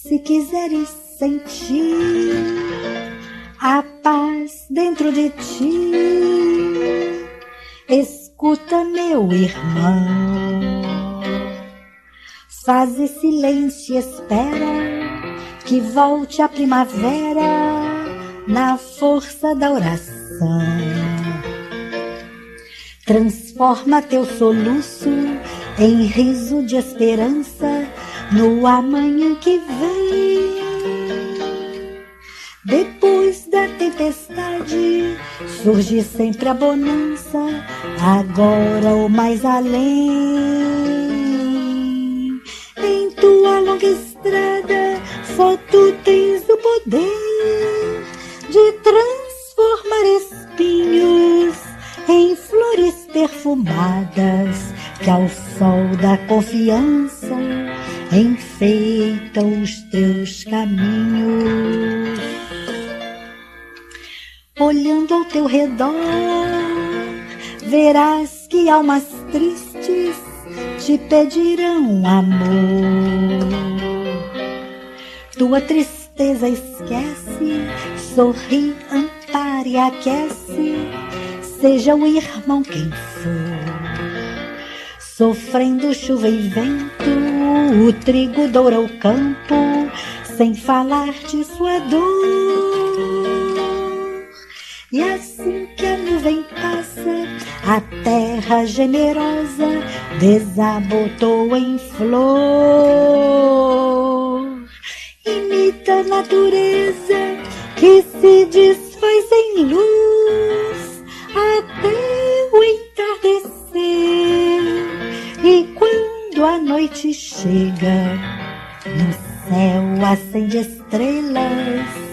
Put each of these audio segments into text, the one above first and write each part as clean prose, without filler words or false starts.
Se quiseres sentir a paz dentro de ti, escuta, meu irmão. Faze silêncio e espera que volte a primavera na força da oração. Transforma teu soluço em riso de esperança no amanhã que vem. Depois da tempestade surge sempre a bonança, agora ou mais além. Em tua longa estrada só tu tens o poder de transformar espinhos em flores perfumadas que ao sol da confiança enfeitam os teus caminhos. Olhando ao teu redor, verás que almas tristes te pedirão amor. Tua tristeza esquece, sorri, ampare e aquece, seja o irmão quem for. Sofrendo chuva e vento, o trigo doura o campo, sem falar de sua dor. E assim que a nuvem passa, a terra generosa desabotou em flor. Imita a natureza que se desfaz em luz até o entardecer. E quando a noite chega, no céu acende estrelas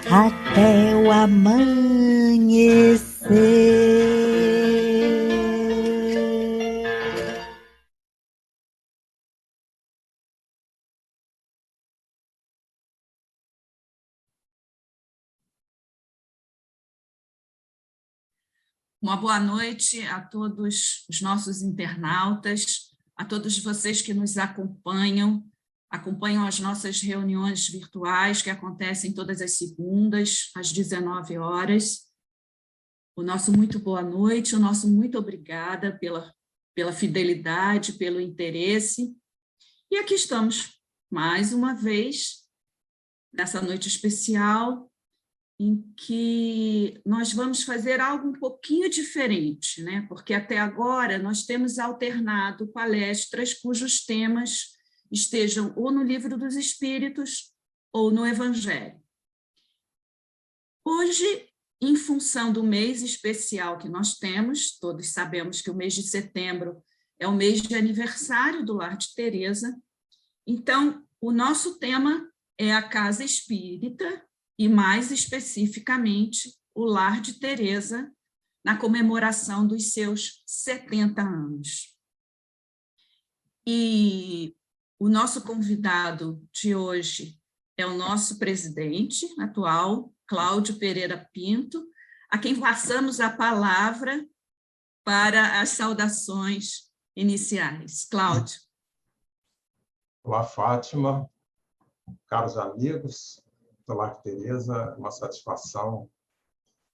até o amanhecer. Uma boa noite a todos os nossos internautas, a todos vocês que nos acompanham as nossas reuniões virtuais que acontecem todas as segundas, às 19 horas. O nosso muito boa noite, o nosso muito obrigada pela fidelidade, pelo interesse. E aqui estamos, mais uma vez, nessa noite especial, em que nós vamos fazer algo um pouquinho diferente, né? Porque até agora nós temos alternado palestras cujos temas estejam ou no Livro dos Espíritos ou no Evangelho. Hoje, em função do mês especial que nós temos, todos sabemos que o mês de setembro é o mês de aniversário do Lar de Teresa, então o nosso tema é a Casa Espírita, e mais especificamente o Lar de Teresa, na comemoração dos seus 70 anos. E o nosso convidado de hoje é o nosso presidente atual, Cláudio Pereira Pinto, a quem passamos a palavra para as saudações iniciais. Cláudio. Olá, Fátima, caros amigos do Lar de Teresa, uma satisfação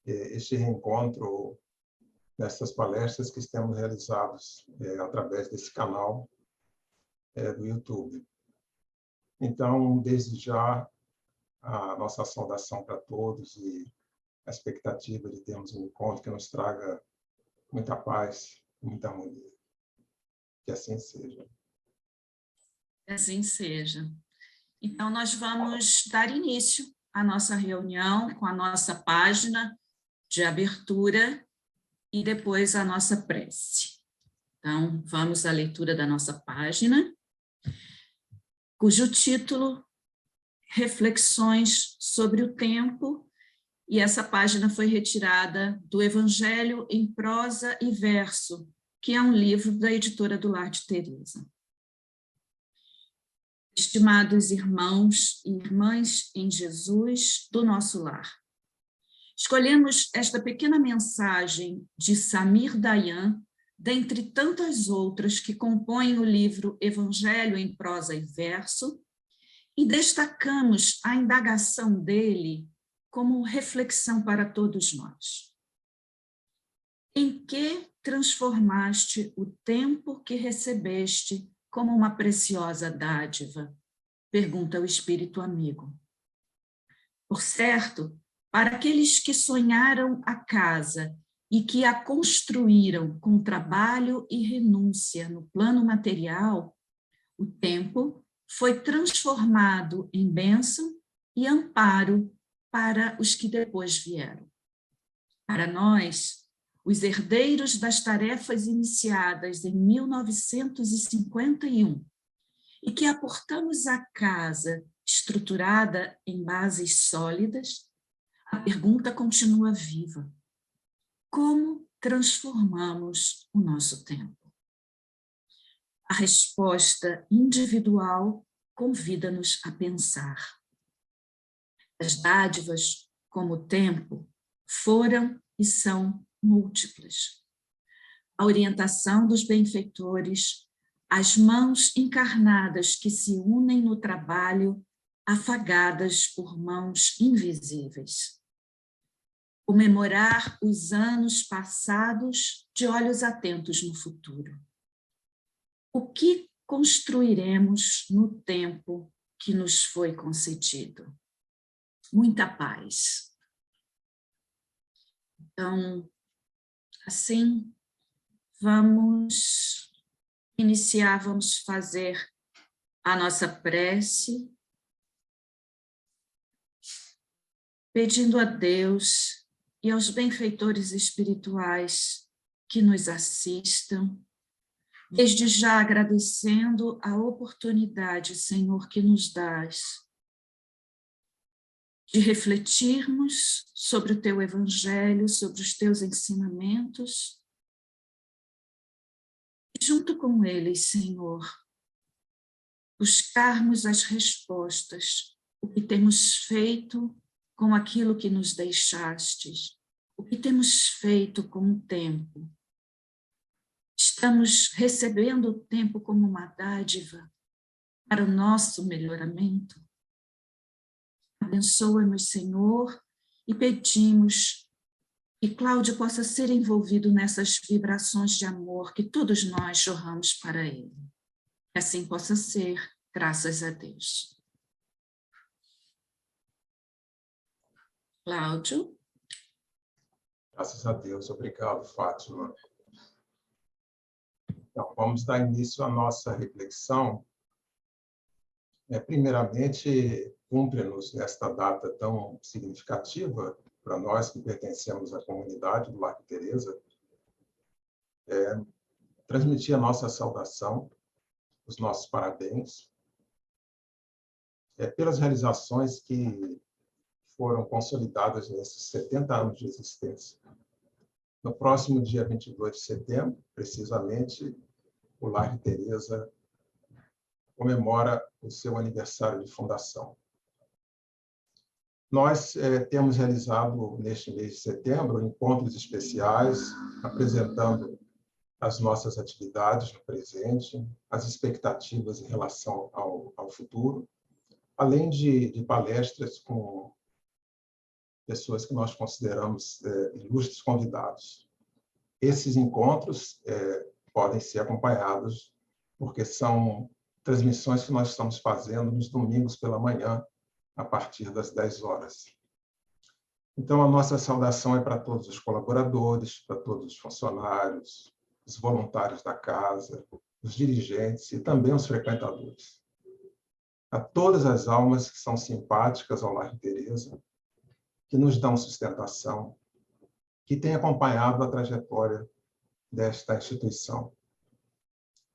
este reencontro nessas palestras que temos realizados através desse canal do YouTube. Então, desde já, a nossa saudação para todos e a expectativa de termos um encontro que nos traga muita paz e muita harmonia. Que assim seja. Que assim seja. Então, nós vamos dar início à nossa reunião com a nossa página de abertura e depois a nossa prece. Então, vamos à leitura da nossa página, cujo título, Reflexões sobre o Tempo, e essa página foi retirada do Evangelho em Prosa e Verso, que é um livro da editora do Lar de Teresa. Estimados irmãos e irmãs em Jesus do nosso lar, escolhemos esta pequena mensagem de Samir Dayan, dentre tantas outras que compõem o livro Evangelho em Prosa e Verso, e destacamos a indagação dele como reflexão para todos nós. Em que transformaste o tempo que recebeste como uma preciosa dádiva? Pergunta o Espírito amigo. Por certo, para aqueles que sonharam a casa e que a construíram com trabalho e renúncia no plano material, o tempo foi transformado em bênção e amparo para os que depois vieram. Para nós, os herdeiros das tarefas iniciadas em 1951 e que aportamos à casa estruturada em bases sólidas, a pergunta continua viva. Como transformamos o nosso tempo? A resposta individual convida-nos a pensar. As dádivas, como o tempo, foram e são múltiplas. A orientação dos benfeitores, as mãos encarnadas que se unem no trabalho, afagadas por mãos invisíveis. Comemorar os anos passados de olhos atentos no futuro. O que construiremos no tempo que nos foi concedido? Muita paz. Então, assim, vamos iniciar, vamos fazer a nossa prece, pedindo a Deus e aos benfeitores espirituais que nos assistam, desde já agradecendo a oportunidade, Senhor, que nos dás de refletirmos sobre o Teu Evangelho, sobre os Teus ensinamentos, e junto com eles, Senhor, buscarmos as respostas, o que temos feito com aquilo que nos deixastes, o que temos feito com o tempo. Estamos recebendo o tempo como uma dádiva para o nosso melhoramento. Abençoa-nos, Senhor, e pedimos que Cláudio possa ser envolvido nessas vibrações de amor que todos nós jorramos para ele. Que assim possa ser, graças a Deus. Cláudio. Graças a Deus. Obrigado, Fátima. Então, vamos dar início à nossa reflexão. Primeiramente, cumpre-nos nesta data tão significativa para nós que pertencemos à comunidade do Lar de Teresa, transmitir a nossa saudação, os nossos parabéns, pelas realizações que foram consolidadas nesses 70 anos de existência. No próximo dia 22 de setembro, precisamente, o Lar de Teresa comemora o seu aniversário de fundação. Nós temos realizado, neste mês de setembro, encontros especiais, apresentando as nossas atividades no presente, as expectativas em relação ao futuro, além de palestras com pessoas que nós consideramos ilustres convidados. Esses encontros podem ser acompanhados, porque são transmissões que nós estamos fazendo nos domingos pela manhã, a partir das 10 horas. Então, a nossa saudação é para todos os colaboradores, para todos os funcionários, os voluntários da casa, os dirigentes e também os frequentadores. A todas as almas que são simpáticas ao Lar de Teresa, que nos dão sustentação, que têm acompanhado a trajetória desta instituição.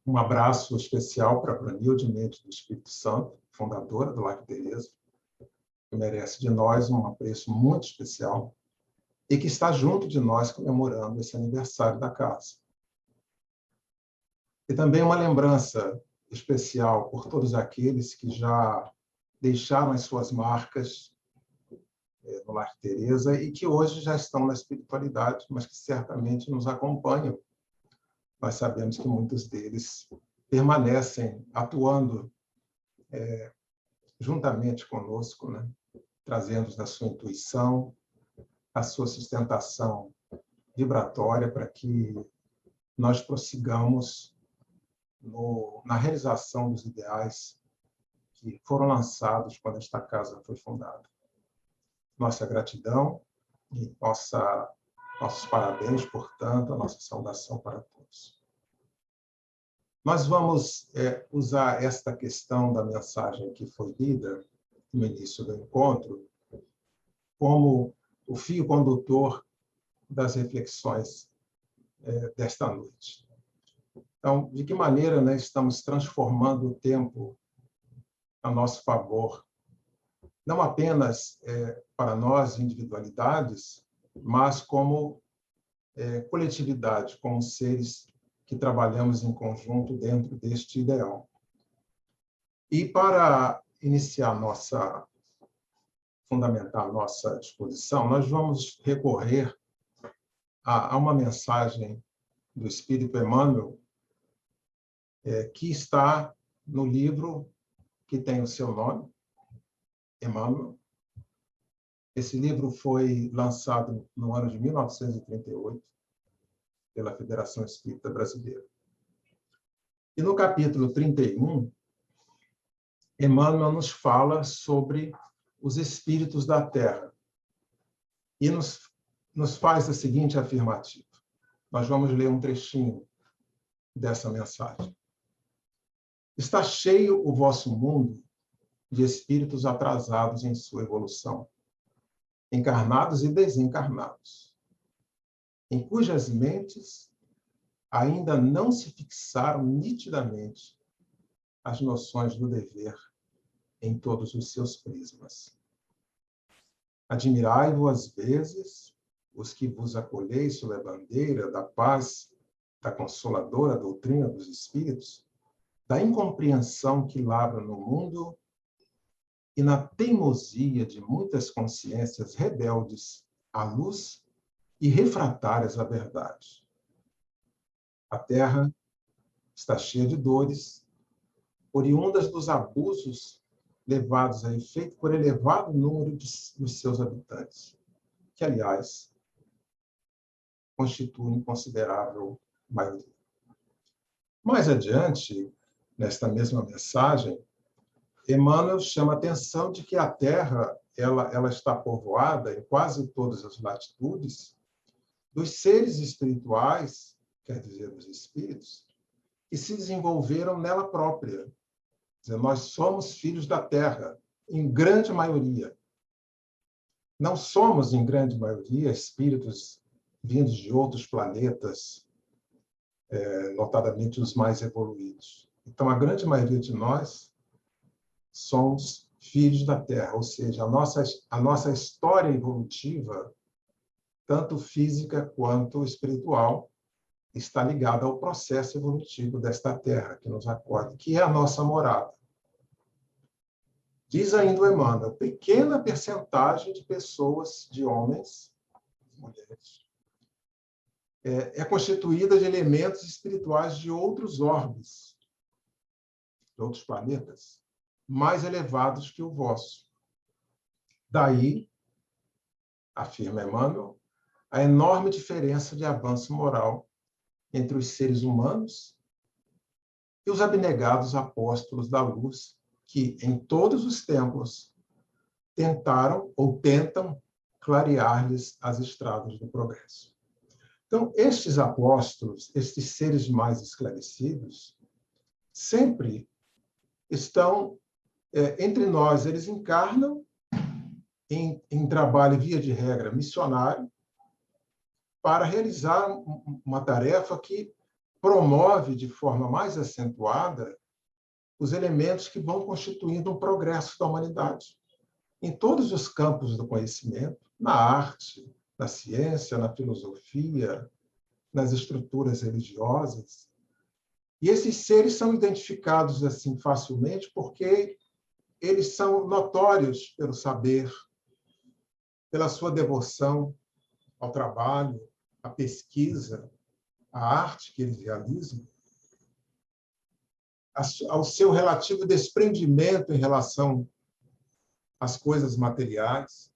Um abraço especial para a Brunilde Mendes do Espírito Santo, fundadora do Lar de Teresa, que merece de nós um apreço muito especial e que está junto de nós comemorando esse aniversário da casa. E também uma lembrança especial por todos aqueles que já deixaram as suas marcas no Lar de Teresa e que hoje já estão na espiritualidade, mas que certamente nos acompanham. Nós sabemos que muitos deles permanecem atuando juntamente conosco, né? Trazendo da sua intuição, a sua sustentação vibratória para que nós prossigamos na realização dos ideais que foram lançados quando esta casa foi fundada. Nossa gratidão e nossos parabéns, portanto, a nossa saudação para todos. Nós vamos usar esta questão da mensagem que foi lida no início do encontro como o fio condutor das reflexões desta noite. Então, de que maneira, né, estamos transformando o tempo a nosso favor, não apenas para nós, individualidades, mas como coletividade, como seres que trabalhamos em conjunto dentro deste ideal. E para fundamentar nossa exposição, nós vamos recorrer a uma mensagem do Espírito Emmanuel, que está no livro que tem o seu nome, Emmanuel. Esse livro foi lançado no ano de 1938 pela Federação Espírita Brasileira. E no capítulo 31, Emmanuel nos fala sobre os espíritos da Terra e nos faz a seguinte afirmativa. Nós vamos ler um trechinho dessa mensagem. Está cheio o vosso mundo de espíritos atrasados em sua evolução, encarnados e desencarnados, em cujas mentes ainda não se fixaram nitidamente as noções do dever em todos os seus prismas. Admirai-vos, às vezes, os que vos acolheis sob a bandeira da paz, da consoladora doutrina dos espíritos, da incompreensão que lavra no mundo e na teimosia de muitas consciências rebeldes à luz e refratárias à verdade. A Terra está cheia de dores, oriundas dos abusos levados a efeito por elevado número dos seus habitantes, que, aliás, constituem considerável maioria. Mais adiante, nesta mesma mensagem, Emmanuel chama a atenção de que a Terra ela está povoada em quase todas as latitudes dos seres espirituais, quer dizer, dos espíritos, que se desenvolveram nela própria. Quer dizer, nós somos filhos da Terra, em grande maioria. Não somos, em grande maioria, espíritos vindos de outros planetas, notadamente os mais evoluídos. Então, a grande maioria de nós somos filhos da Terra, ou seja, a nossa história evolutiva, tanto física quanto espiritual, está ligada ao processo evolutivo desta Terra que nos acolhe, que é a nossa morada. Diz ainda o Emmanuel, pequena percentagem de pessoas, de homens, mulheres, é constituída de elementos espirituais de outros orbes, de outros planetas, mais elevados que o vosso. Daí, afirma Emmanuel, a enorme diferença de avanço moral entre os seres humanos e os abnegados apóstolos da luz, que, em todos os tempos, tentaram ou tentam clarear-lhes as estradas do progresso. Então, estes apóstolos, estes seres mais esclarecidos, sempre estão entre nós. Eles encarnam em trabalho, via de regra, missionário, para realizar uma tarefa que promove de forma mais acentuada os elementos que vão constituindo um progresso da humanidade, em todos os campos do conhecimento, na arte, na ciência, na filosofia, nas estruturas religiosas. E esses seres são identificados assim facilmente porque eles são notórios pelo saber, pela sua devoção ao trabalho, à pesquisa, à arte que eles realizam, ao seu relativo desprendimento em relação as coisas materiais,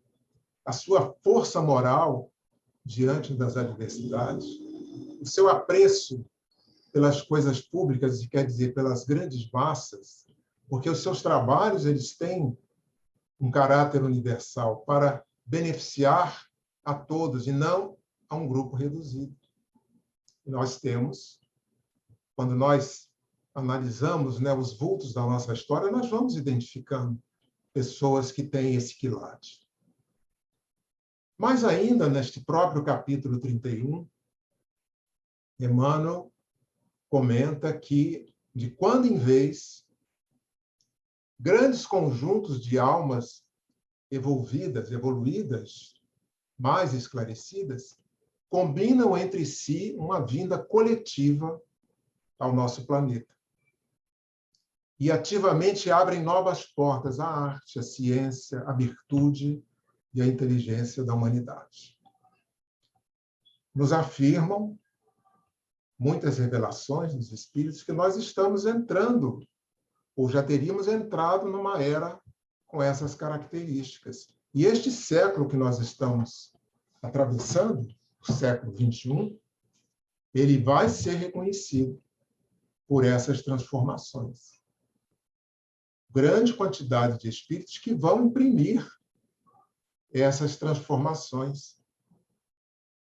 a sua força moral diante das adversidades, o seu apreço pelas coisas públicas, e quer dizer, pelas grandes massas, porque os seus trabalhos eles têm um caráter universal para beneficiar a todos e não a um grupo reduzido. Nós temos, quando nós analisamos, né, os vultos da nossa história, nós vamos identificando pessoas que têm esse quilate. Mas ainda, neste próprio capítulo 31, Emmanuel comenta que, de quando em vez, grandes conjuntos de almas evoluídas, mais esclarecidas, combinam entre si uma vinda coletiva ao nosso planeta. E ativamente abrem novas portas à arte, à ciência, à virtude e à inteligência da humanidade. Nos afirmam muitas revelações dos Espíritos que nós estamos entrando, ou já teríamos entrado numa era com essas características. E este século que nós estamos atravessando, o século XXI, ele vai ser reconhecido por essas transformações. Grande quantidade de espíritos que vão imprimir essas transformações.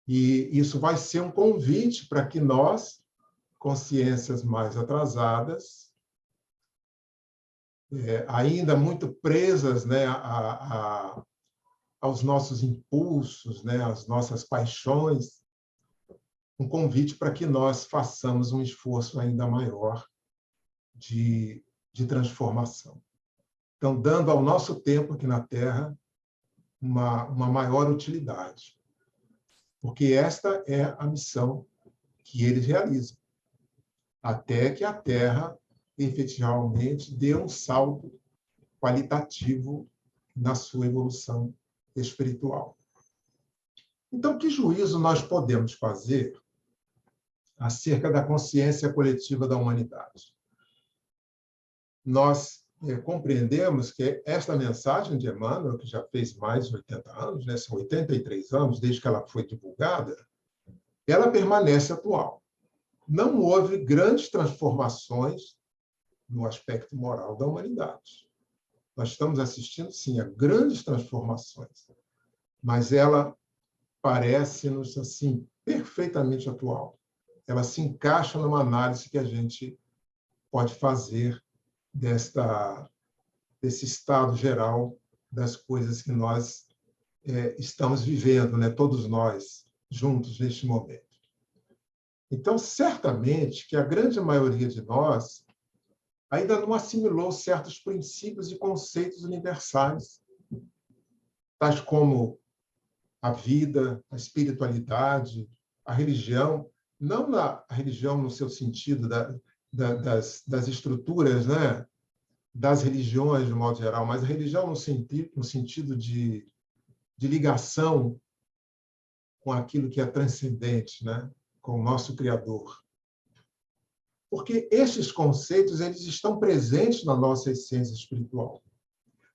E isso vai ser um convite para que nós, consciências mais atrasadas, ainda muito presas, né, aos nossos impulsos, né, às nossas paixões, um convite para que nós façamos um esforço ainda maior de transformação. Então, dando ao nosso tempo aqui na Terra uma maior utilidade, porque esta é a missão que eles realizam, até que a Terra efetivamente dê um salto qualitativo na sua evolução espiritual. Então, que juízo nós podemos fazer acerca da consciência coletiva da humanidade? Nós compreendemos que esta mensagem de Emmanuel, que já fez mais de 80 anos, né, são 83 anos desde que ela foi divulgada, ela permanece atual. Não houve grandes transformações no aspecto moral da humanidade. Nós estamos assistindo, sim, a grandes transformações, mas ela parece-nos assim perfeitamente atual. Ela se encaixa numa análise que a gente pode fazer desse estado geral das coisas que nós estamos vivendo, né? Todos nós juntos neste momento. Então, certamente que a grande maioria de nós ainda não assimilou certos princípios e conceitos universais, tais como a vida, a espiritualidade, a religião, não a religião no seu sentido das estruturas, né, das religiões, de modo geral, mas a religião no sentido de ligação com aquilo que é transcendente, né, com o nosso Criador. Porque estes conceitos eles estão presentes na nossa essência espiritual,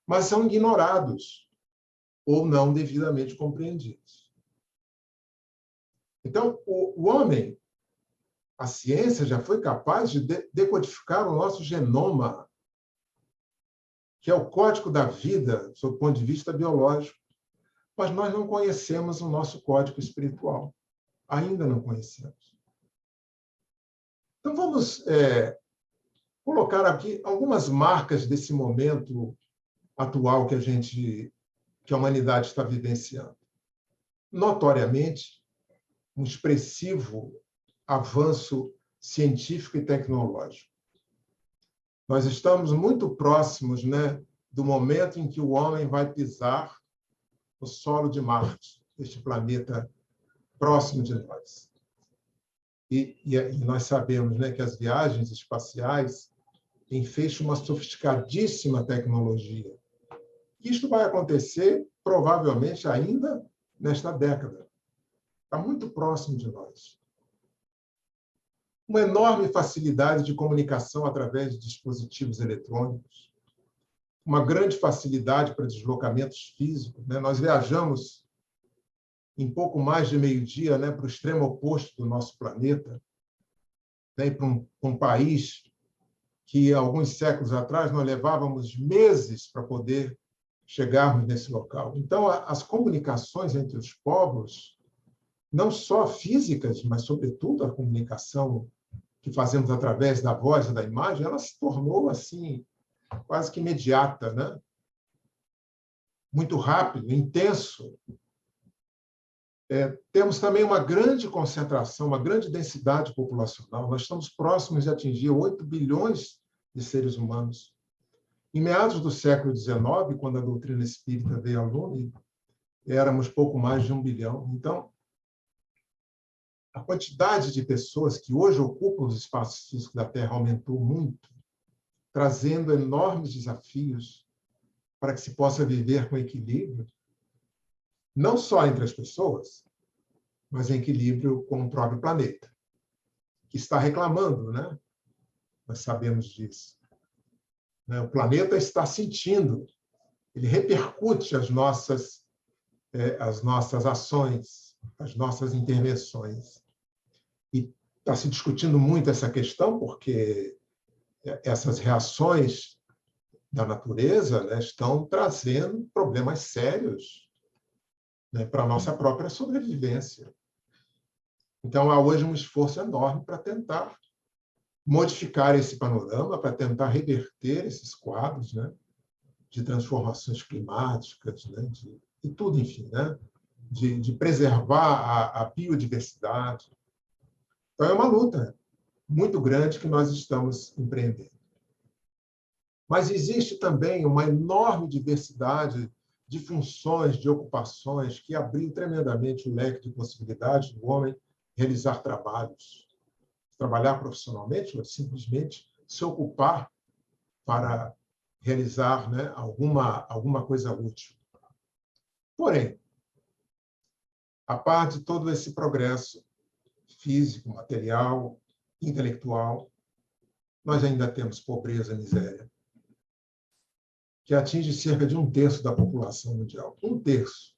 mas são ignorados ou não devidamente compreendidos. Então, o homem, a ciência já foi capaz de decodificar o nosso genoma, que é o código da vida, sob o ponto de vista biológico, mas nós não conhecemos o nosso código espiritual. Ainda não conhecemos. Então, vamos colocar aqui algumas marcas desse momento atual que a humanidade está vivenciando. Notoriamente, um expressivo avanço científico e tecnológico. Nós estamos muito próximos, né, do momento em que o homem vai pisar no solo de Marte, este planeta próximo de nós. E nós sabemos, né, que as viagens espaciais enfeixam uma sofisticadíssima tecnologia. Isto vai acontecer, provavelmente, ainda nesta década. Está muito próximo de nós. Uma enorme facilidade de comunicação através de dispositivos eletrônicos. uma grande facilidade para deslocamentos físicos, né? Nós viajamos em pouco mais de meio-dia, né, para o extremo oposto do nosso planeta, né, para um país que, alguns séculos atrás, nós levávamos meses para poder chegarmos nesse local. Então, as comunicações entre os povos, não só físicas, mas, sobretudo, a comunicação que fazemos através da voz e da imagem, ela se tornou assim quase que imediata, né? Muito rápido, intenso. Temos também uma grande concentração, uma grande densidade populacional. Nós estamos próximos de atingir 8 bilhões de seres humanos. Em meados do século XIX, quando a doutrina espírita veio ao lume, éramos pouco mais de 1 bilhão. Então, a quantidade de pessoas que hoje ocupam os espaços físicos da Terra aumentou muito, trazendo enormes desafios para que se possa viver com equilíbrio, não só entre as pessoas, mas em equilíbrio com o próprio planeta, que está reclamando, né? Nós sabemos disso. O planeta está sentindo, ele repercute as nossas ações, as nossas intervenções. E está se discutindo muito essa questão, porque essas reações da natureza, né, estão trazendo problemas sérios, né, para a nossa própria sobrevivência. Então, há hoje um esforço enorme para tentar modificar esse panorama, para tentar reverter esses quadros, né, de transformações climáticas, né, de tudo, enfim, né, de preservar a biodiversidade. Então, é uma luta muito grande que nós estamos empreendendo. Mas existe também uma enorme diversidade de funções, de ocupações, que abriu tremendamente o leque de possibilidades do homem realizar trabalhos. Trabalhar profissionalmente ou simplesmente se ocupar para realizar, né, alguma coisa útil. Porém, a par de todo esse progresso físico, material, intelectual, nós ainda temos pobreza e miséria, que atinge cerca de 1/3 da população mundial. 1/3.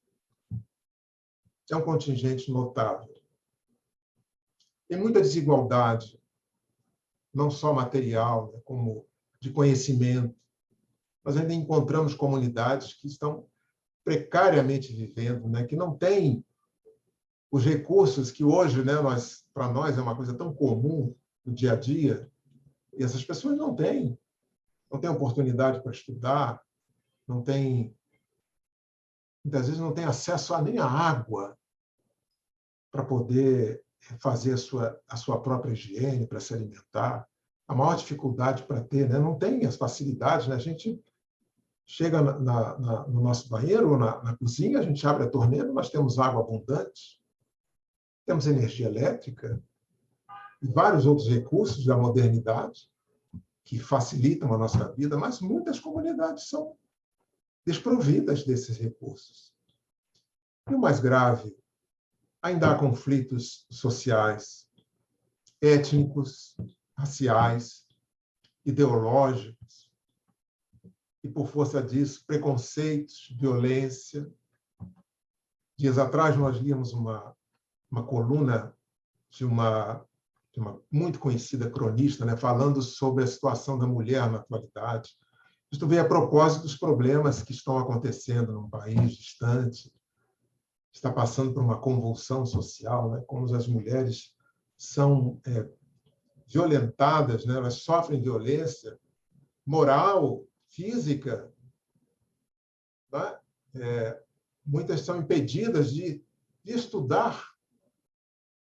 É um contingente notável. Tem muita desigualdade, não só material, né, como de conhecimento. Nós ainda encontramos comunidades que estão precariamente vivendo, né, que não têm os recursos que hoje, né, para nós é uma coisa tão comum no dia a dia, e essas pessoas não têm oportunidade para estudar, muitas vezes não têm acesso nem à água para poder fazer a sua própria higiene, para se alimentar. A maior dificuldade para ter, né, não tem as facilidades, né? A gente chega no nosso banheiro ou na cozinha, a gente abre a torneira, nós temos água abundante, temos energia elétrica e vários outros recursos da modernidade que facilitam a nossa vida, mas muitas comunidades são desprovidas desses recursos. E o mais grave, ainda há conflitos sociais, étnicos, raciais, ideológicos, e, por força disso, preconceitos, violência. Dias atrás, nós líamos uma coluna de uma muito conhecida cronista, né, falando sobre a situação da mulher na atualidade. Isto veio a propósito dos problemas que estão acontecendo num país distante, está passando por uma convulsão social, né, como as mulheres são violentadas, né, elas sofrem violência moral, física, né? Muitas são impedidas de estudar,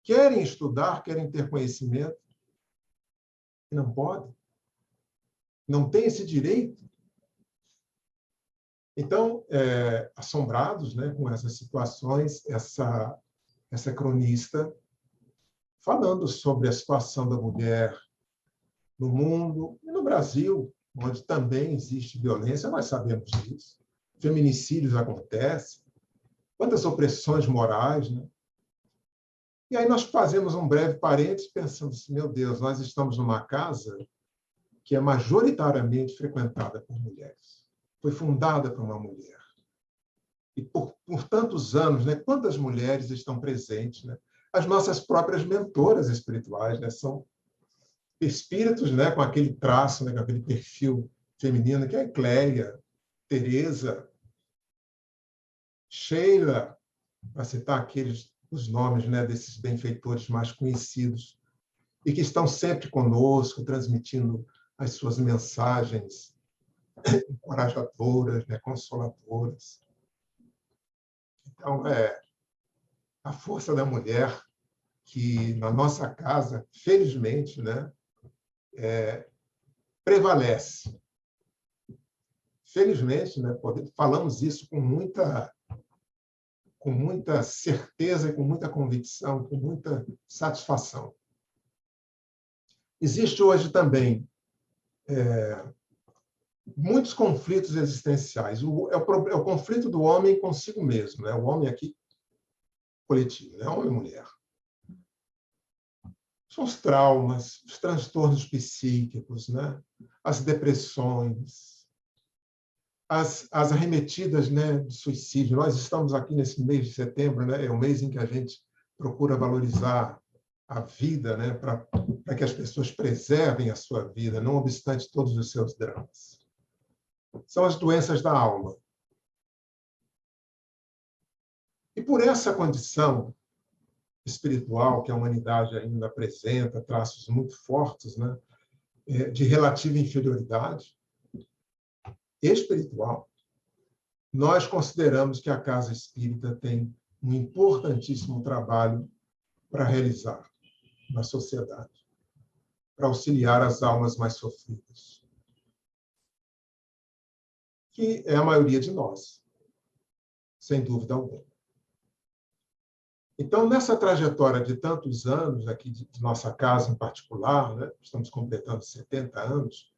querem ter conhecimento, e não podem, não têm esse direito. Então, assombrados, né, com essas situações, essa cronista falando sobre a situação da mulher no mundo e no Brasil, onde também existe violência, nós sabemos disso. Feminicídios acontecem, quantas opressões morais, né? E aí nós fazemos um breve parênteses pensando assim, meu Deus, nós estamos numa casa que é majoritariamente frequentada por mulheres. foi fundada por uma mulher. E por tantos anos, né, quantas mulheres estão presentes, né? As nossas próprias mentoras espirituais, né, são espíritos, né, com aquele traço, né, com aquele perfil feminino, que é a Clélia, Teresa, Sheila, para citar os nomes, né, desses benfeitores mais conhecidos, e que estão sempre conosco, transmitindo as suas mensagens encorajadoras, né, consoladoras. Então, a força da mulher que, na nossa casa, felizmente, né, prevalece. Felizmente, né, falamos isso com muita certeza, com muita convicção, com muita satisfação. Existe hoje também muitos conflitos existenciais. É o conflito do homem consigo mesmo, né? O homem aqui coletivo, né? Homem e mulher. São os traumas, os transtornos psíquicos, né? As depressões, as arremetidas, né, de suicídio. Nós estamos aqui nesse mês de setembro, né? É o mês em que a gente procura valorizar a vida, né, para que as pessoas preservem a sua vida, não obstante todos os seus dramas. São as doenças da alma. E por essa condição espiritual que a humanidade ainda apresenta, traços muito fortes, né, de relativa inferioridade espiritual, nós consideramos que a Casa Espírita tem um importantíssimo trabalho para realizar na sociedade, para auxiliar as almas mais sofridas, que é a maioria de nós, sem dúvida alguma. Então, nessa trajetória de tantos anos, aqui de nossa casa em particular, né, estamos completando 70 anos,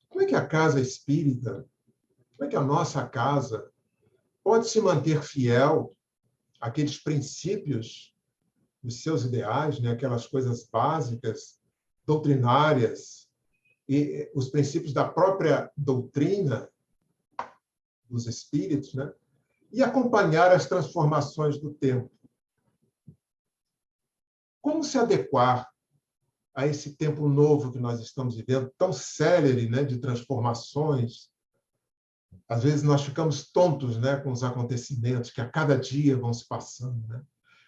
como é que a Casa Espírita, como é que a nossa casa pode se manter fiel àqueles princípios dos seus ideais, né, aquelas coisas básicas, doutrinárias, e os princípios da própria doutrina dos espíritos, né, e acompanhar as transformações do tempo? Como se adequar a esse tempo novo que nós estamos vivendo, tão célere, né, de transformações? Às vezes nós ficamos tontos, né, com os acontecimentos que a cada dia vão se passando, né?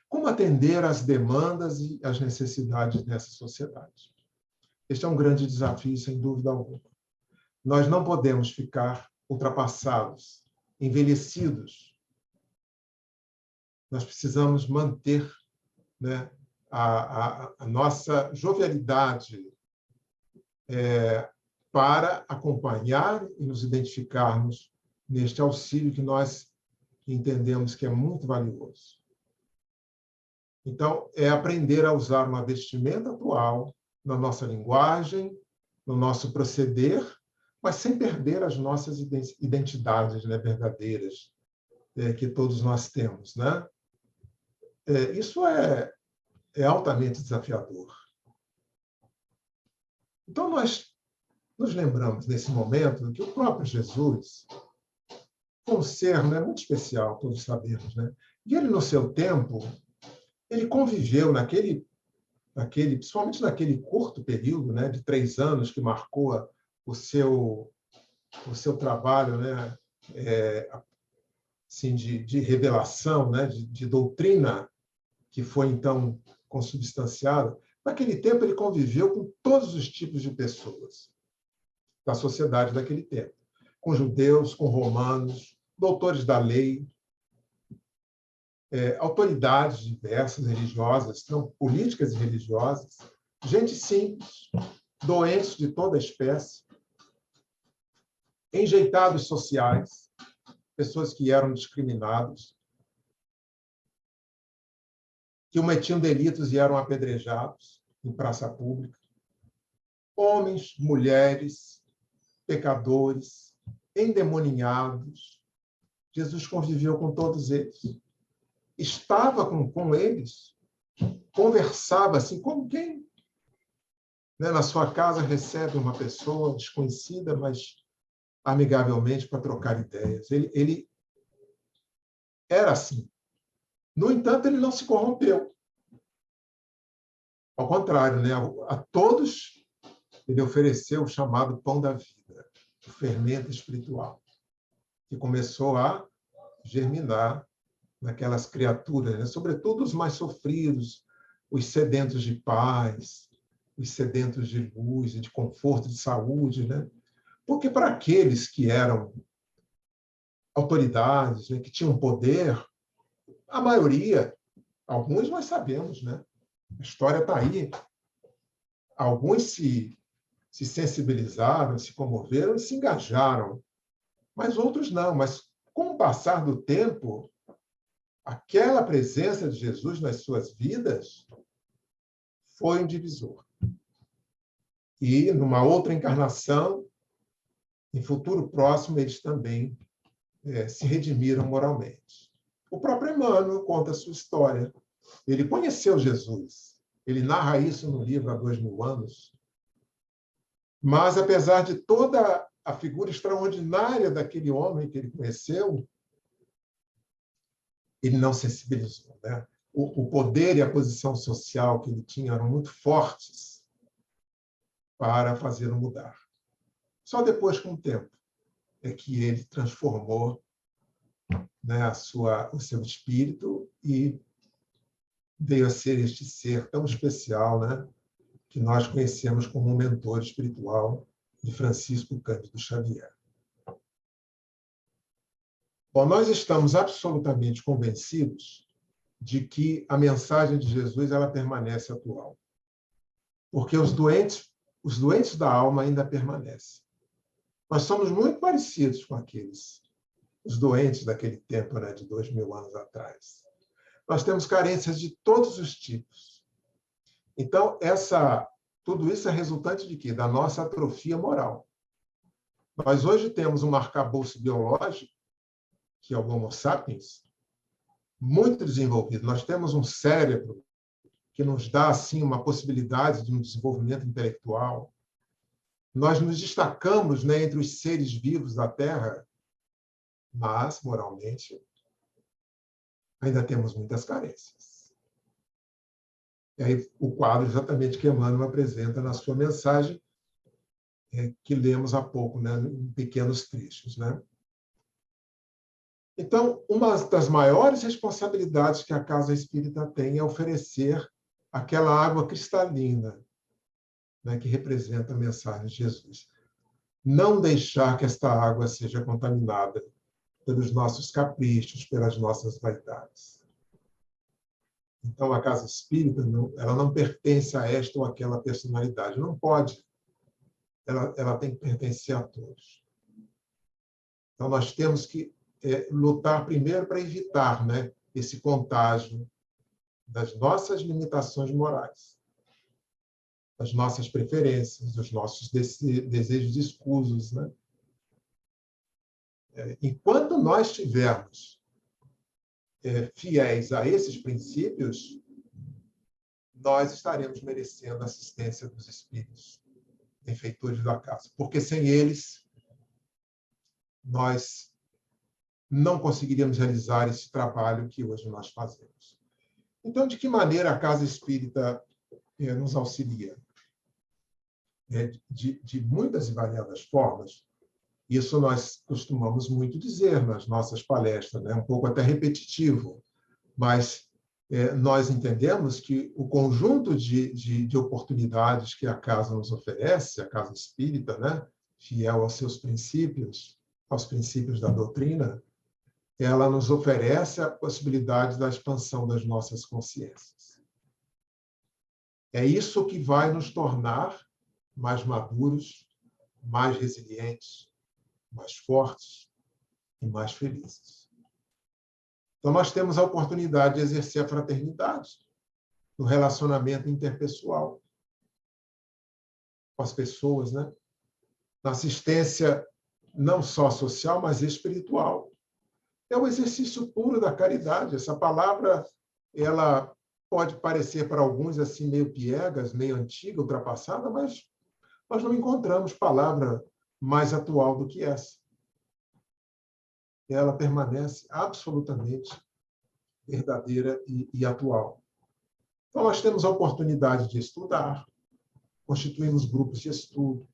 Como atender às demandas e às necessidades dessa sociedade? Este é um grande desafio, sem dúvida alguma. Nós não podemos ficar ultrapassados, envelhecidos. Nós precisamos manter, né, a nossa jovialidade para acompanhar e nos identificarmos neste auxílio que nós entendemos que é muito valioso. Então, é aprender a usar uma vestimenta atual, na nossa linguagem, no nosso proceder, mas sem perder as nossas identidades, né, verdadeiras, que todos nós temos, né? Isso é altamente desafiador. Então, nós nos lembramos, nesse momento, que o próprio Jesus foi um ser, né, muito especial, todos sabemos, né? E ele, no seu tempo, ele conviveu principalmente naquele curto período, né, de 3 anos que marcou o seu trabalho, né, assim, de revelação, né, de doutrina, que foi, então, consubstanciada. Naquele tempo, ele conviveu com todos os tipos de pessoas da sociedade daquele tempo, com judeus, com romanos, doutores da lei, autoridades diversas, religiosas, não, políticas e religiosas, gente simples, doentes de toda espécie, enjeitados sociais, pessoas que eram discriminados, que cometiam delitos e eram apedrejados em praça pública, homens, mulheres, pecadores, endemoninhados. Jesus conviveu com todos eles. Estava com eles, conversava assim, como quem, né, na sua casa recebe uma pessoa desconhecida, mas amigavelmente para trocar ideias. Ele era assim. No entanto, ele não se corrompeu. Ao contrário, né? A todos ele ofereceu o chamado pão da vida, o fermento espiritual, que começou a germinar naquelas criaturas, né? Sobretudo os mais sofridos, os sedentos de paz, os sedentos de luz, de conforto, de saúde, né? Porque para aqueles que eram autoridades, né, que tinham poder, a maioria, alguns nós sabemos, né? A história está aí. Alguns se sensibilizaram, se comoveram e se engajaram, mas outros não. Mas, com o passar do tempo, aquela presença de Jesus nas suas vidas foi um divisor. E, numa outra encarnação, em futuro próximo, eles também se redimiram moralmente. O próprio Emmanuel conta a sua história. Ele conheceu Jesus. Ele narra isso no livro há 2000 anos. Mas, apesar de toda a figura extraordinária daquele homem que ele conheceu, ele não sensibilizou, né? O poder e a posição social que ele tinha eram muito fortes para fazê-lo mudar. Só depois, com o tempo, é que ele transformou, né, o seu espírito e veio a ser este ser tão especial, né, que nós conhecemos como um mentor espiritual de Francisco Cândido Xavier. Bom, nós estamos absolutamente convencidos de que a mensagem de Jesus ela permanece atual, porque os doentes da alma ainda permanecem. Nós somos muito parecidos com os doentes daquele tempo, né, de 2000 anos atrás. Nós temos carências de todos os tipos. Então, tudo isso é resultante de quê? Da nossa atrofia moral. Nós hoje temos um arcabouço biológico, que é o Homo sapiens, muito desenvolvido. Nós temos um cérebro que nos dá assim uma possibilidade de um desenvolvimento intelectual. Nós nos destacamos, né, entre os seres vivos da Terra, mas, moralmente, ainda temos muitas carências. E aí, o quadro exatamente que Emmanuel apresenta na sua mensagem, que lemos há pouco, né, em pequenos trechos, né? Então, uma das maiores responsabilidades que a Casa Espírita tem é oferecer aquela água cristalina, né, que representa a mensagem de Jesus. Não deixar que esta água seja contaminada pelos nossos caprichos, pelas nossas vaidades. Então, a Casa Espírita ela não pertence a esta ou aquela personalidade. Não pode. Ela tem que pertencer a todos. Então, nós temos que lutar primeiro para evitar, né, esse contágio das nossas limitações morais, das nossas preferências, dos nossos desejos escusos, né? Enquanto nós estivermos fiéis a esses princípios, nós estaremos merecendo a assistência dos espíritos benfeitores da casa, porque sem eles nós não conseguiríamos realizar esse trabalho que hoje nós fazemos. Então, de que maneira a Casa Espírita nos auxilia? De muitas e variadas formas. Isso nós costumamos muito dizer nas nossas palestras, né? Um pouco até repetitivo, mas nós entendemos que o conjunto de oportunidades que a Casa nos oferece, a Casa Espírita, né, fiel aos seus princípios, aos princípios da doutrina, ela nos oferece a possibilidade da expansão das nossas consciências. É isso que vai nos tornar mais maduros, mais resilientes, mais fortes e mais felizes. Então, nós temos a oportunidade de exercer a fraternidade no relacionamento interpessoal com as pessoas, né? Na assistência não só social, mas espiritual. É o exercício puro da caridade. Essa palavra, ela pode parecer para alguns assim meio piegas, meio antiga, ultrapassada, mas nós não encontramos palavra mais atual do que essa. Ela permanece absolutamente verdadeira e atual. Então, nós temos a oportunidade de estudar, constituímos grupos de estudo,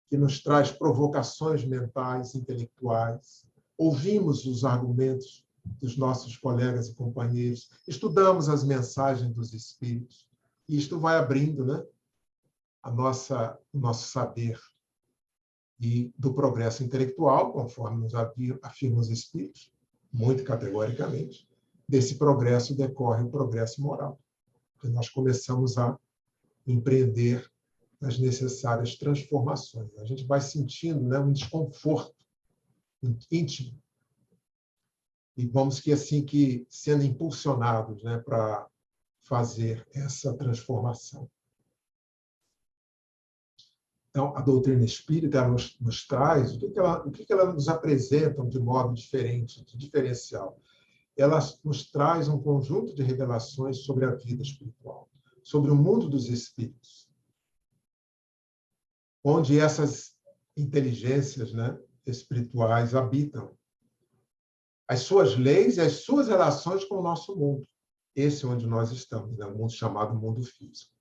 que nos traz provocações mentais, intelectuais, ouvimos os argumentos dos nossos colegas e companheiros, estudamos as mensagens dos espíritos, e isto vai abrindo, né, o nosso saber e do progresso intelectual, conforme nos afirmam os espíritos, muito categoricamente. Desse progresso decorre o progresso moral, que nós começamos a empreender as necessárias transformações. A gente vai sentindo, né, um desconforto íntimo e vamos que sendo impulsionados, né, para fazer essa transformação. Então, a doutrina espírita ela nos traz, o que ela nos apresenta de modo diferente, de diferencial? Ela nos traz um conjunto de revelações sobre a vida espiritual, sobre o mundo dos espíritos, onde essas inteligências, né, espirituais habitam, as suas leis e as suas relações com o nosso mundo. Esse é onde nós estamos, né, o mundo chamado mundo físico.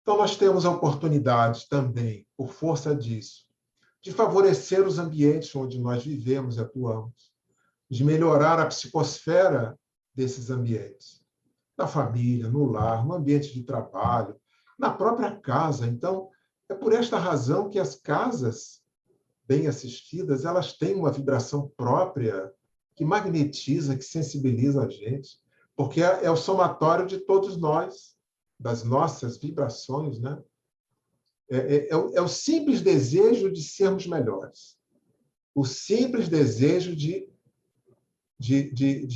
Então, nós temos a oportunidade também, por força disso, de favorecer os ambientes onde nós vivemos e atuamos, de melhorar a psicosfera desses ambientes, na família, no lar, no ambiente de trabalho, na própria casa. Então, é por esta razão que as casas bem assistidas, elas têm uma vibração própria que magnetiza, que sensibiliza a gente, porque é o somatório de todos nós, das nossas vibrações, né? É o simples desejo de sermos melhores, o simples desejo de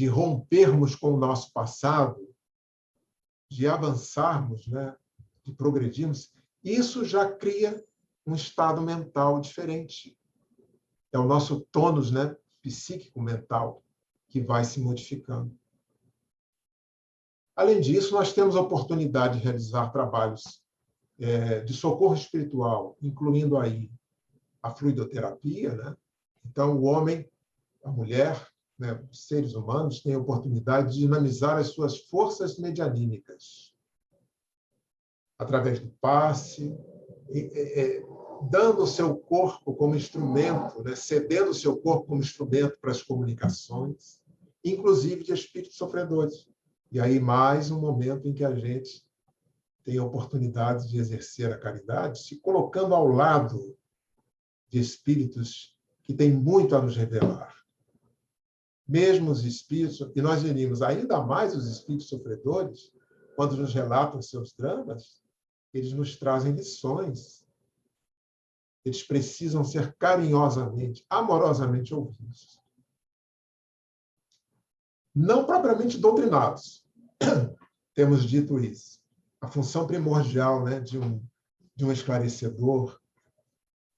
rompermos com o nosso passado, de avançarmos, né? De progredirmos. Isso já cria um estado mental diferente. É o nosso tônus, né, psíquico mental que vai se modificando. Além disso, nós temos a oportunidade de realizar trabalhos de socorro espiritual, incluindo aí a fluidoterapia, né? Então, o homem, a mulher, né, os seres humanos têm a oportunidade de dinamizar as suas forças medianímicas através do passe, dando o seu corpo como instrumento, né, cedendo o seu corpo como instrumento para as comunicações, inclusive de espíritos sofredores. E aí, mais um momento em que a gente tem a oportunidade de exercer a caridade, se colocando ao lado de espíritos que têm muito a nos revelar. Mesmo os espíritos, e nós diríamos ainda mais os espíritos sofredores, quando nos relatam seus dramas, eles nos trazem lições. Eles precisam ser carinhosamente, amorosamente ouvidos. Não propriamente doutrinados. Temos dito isso. A função primordial, né, de um esclarecedor,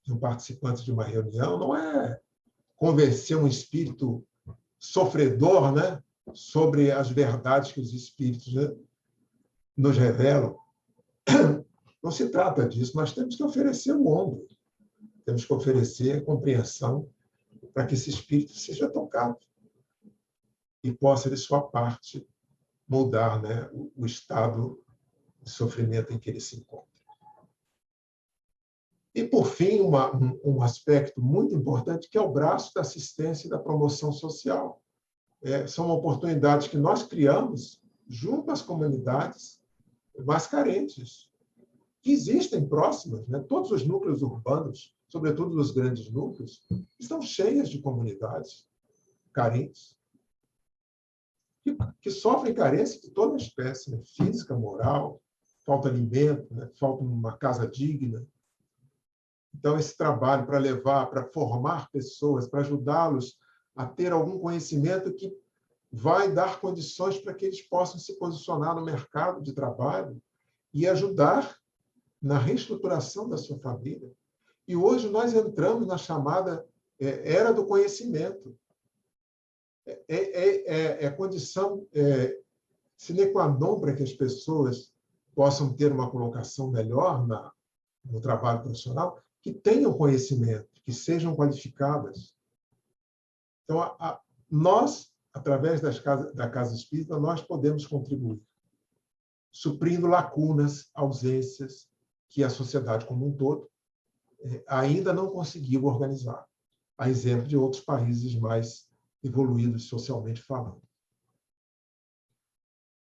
de um participante de uma reunião, não é convencer um espírito sofredor, né, sobre as verdades que os espíritos, né, nos revelam. Não se trata disso. Nós temos que oferecer o ombro. Temos que oferecer compreensão para que esse espírito seja tocado e possa, de sua parte, mudar, né, o estado de sofrimento em que ele se encontra. E, por fim, um aspecto muito importante, que é o braço da assistência e da promoção social. São oportunidades que nós criamos junto às comunidades mais carentes, que existem próximas, né? Todos os núcleos urbanos, sobretudo os grandes núcleos, estão cheias de comunidades carentes, que sofrem carência de toda espécie, né? Física, moral, falta alimento, né? Falta uma casa digna. Então, esse trabalho para levar, para formar pessoas, para ajudá-los a ter algum conhecimento que vai dar condições para que eles possam se posicionar no mercado de trabalho e ajudar na reestruturação da sua família. E hoje nós entramos na chamada era do conhecimento. É condição sine qua non para que as pessoas possam ter uma colocação melhor no trabalho profissional, que tenham conhecimento, que sejam qualificadas. Então, nós, através da Casa Espírita, nós podemos contribuir, suprindo lacunas, ausências que a sociedade como um todo ainda não conseguiu organizar, a exemplo de outros países mais evoluídos socialmente falando.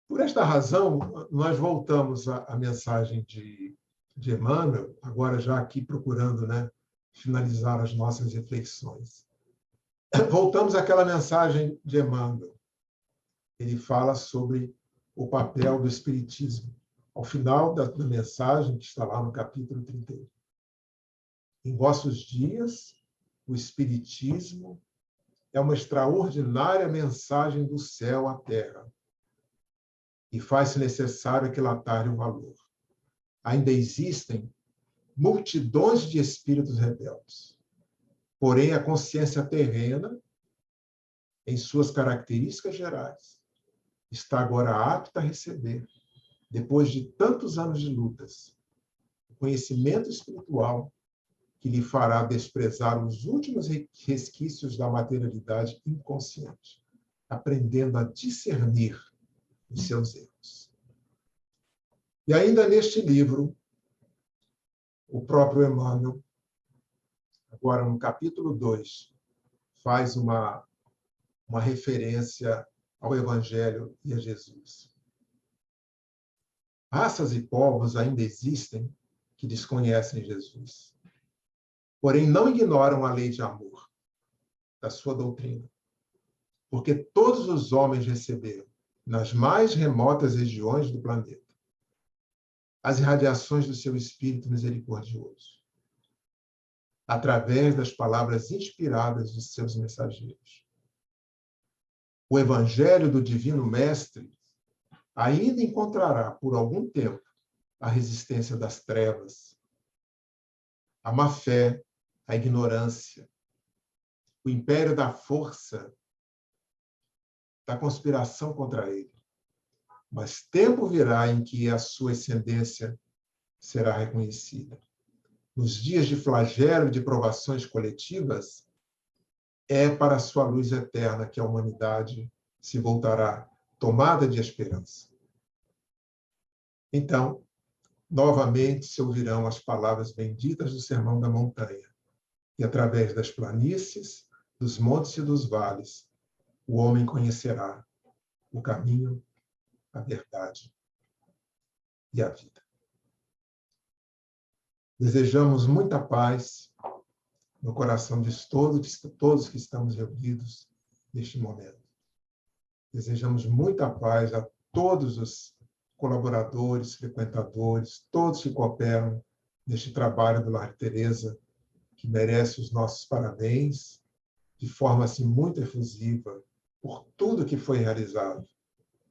Por esta razão, nós voltamos à mensagem de Emmanuel, agora já aqui procurando, né, finalizar as nossas reflexões. Voltamos àquela mensagem de Emmanuel. Ele fala sobre o papel do Espiritismo. Ao final da mensagem, que está lá no capítulo 31. Em vossos dias, o Espiritismo é uma extraordinária mensagem do céu à terra e faz-se necessário aquilatar-lhe o valor. Ainda existem multidões de espíritos rebeldes, porém a consciência terrena, em suas características gerais, está agora apta a receber, depois de tantos anos de lutas, o conhecimento espiritual que lhe fará desprezar os últimos resquícios da materialidade inconsciente, aprendendo a discernir os seus erros. E ainda neste livro, o próprio Emmanuel, agora no capítulo 2, faz uma referência ao Evangelho e a Jesus. Raças e povos ainda existem que desconhecem Jesus, porém não ignoram a lei de amor da sua doutrina, porque todos os homens receberam, nas mais remotas regiões do planeta, as irradiações do seu Espírito misericordioso, através das palavras inspiradas de seus mensageiros. O Evangelho do Divino Mestre ainda encontrará, por algum tempo, a resistência das trevas, a má-fé, a ignorância, o império da força, da conspiração contra ele. Mas tempo virá em que a sua ascendência será reconhecida. Nos dias de flagelo e de provações coletivas, é para a sua luz eterna que a humanidade se voltará tomada de esperança. Então, novamente se ouvirão as palavras benditas do Sermão da Montanha, e através das planícies, dos montes e dos vales, o homem conhecerá o caminho, a verdade e a vida. Desejamos muita paz no coração de todos que estamos reunidos neste momento. Desejamos muita paz a todos os colaboradores, frequentadores, todos que cooperam neste trabalho do Lar Teresa, que merece os nossos parabéns, de forma assim muito efusiva, por tudo que foi realizado.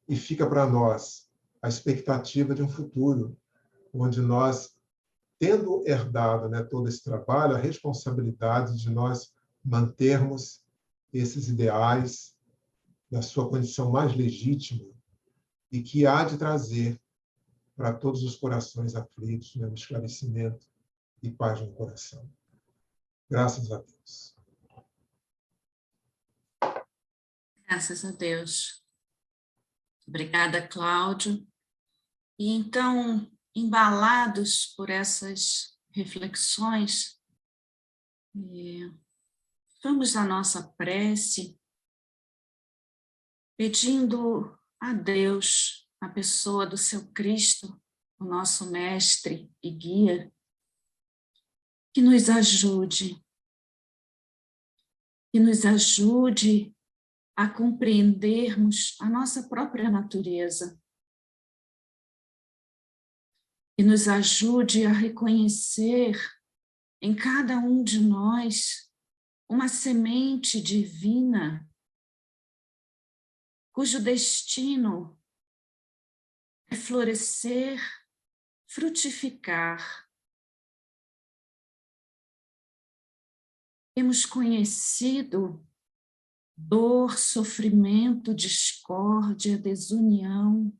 E fica para nós a expectativa de um futuro onde nós, tendo herdado, né, todo esse trabalho, a responsabilidade de nós mantermos esses ideais na sua condição mais legítima e que há de trazer para todos os corações aflitos, né, um esclarecimento e paz no coração. Graças a Deus. Graças a Deus. Obrigada, Cláudio. E então, embalados por essas reflexões, vamos à nossa prece, pedindo a Deus, a pessoa do seu Cristo, o nosso mestre e guia, que nos ajude a compreendermos a nossa própria natureza, que nos ajude a reconhecer em cada um de nós uma semente divina, cujo destino é florescer, frutificar. Temos conhecido dor, sofrimento, discórdia, desunião.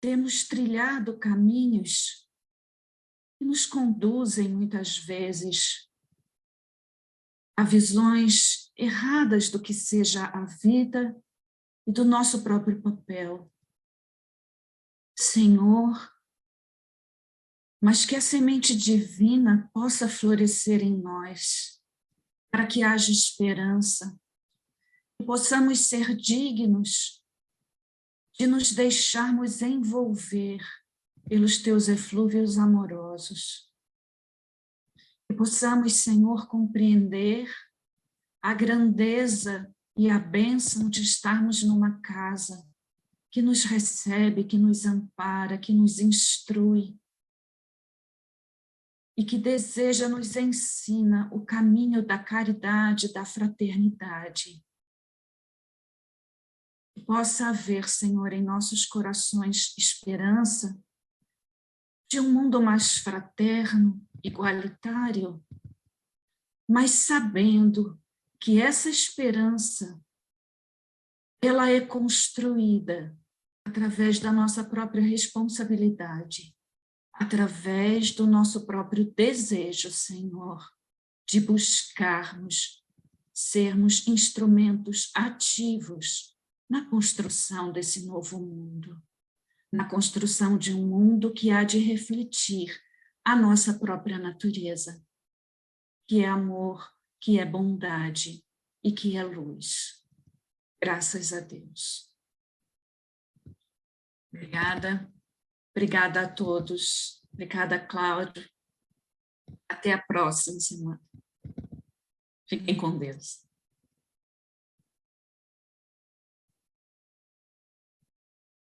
temos trilhado caminhos que nos conduzem muitas vezes a visões erradas do que seja a vida e do nosso próprio papel. Senhor, mas que a semente divina possa florescer em nós, para que haja esperança, e possamos ser dignos de nos deixarmos envolver pelos teus eflúvios amorosos. Que possamos, Senhor, compreender a grandeza e a bênção de estarmos numa casa que nos recebe, que nos ampara, que nos instrui e que deseja, nos ensina o caminho da caridade, da fraternidade. Que possa haver, Senhor, em nossos corações esperança de um mundo mais fraterno, igualitário, mas sabendo que essa esperança, ela é construída através da nossa própria responsabilidade, através do nosso próprio desejo, Senhor, de buscarmos, sermos instrumentos ativos na construção desse novo mundo, na construção de um mundo que há de refletir a nossa própria natureza, que é amor, que é bondade e que é luz. Graças a Deus. Obrigada. Obrigada a todos. Obrigada, Cláudio. Até a próxima semana. Fiquem com Deus.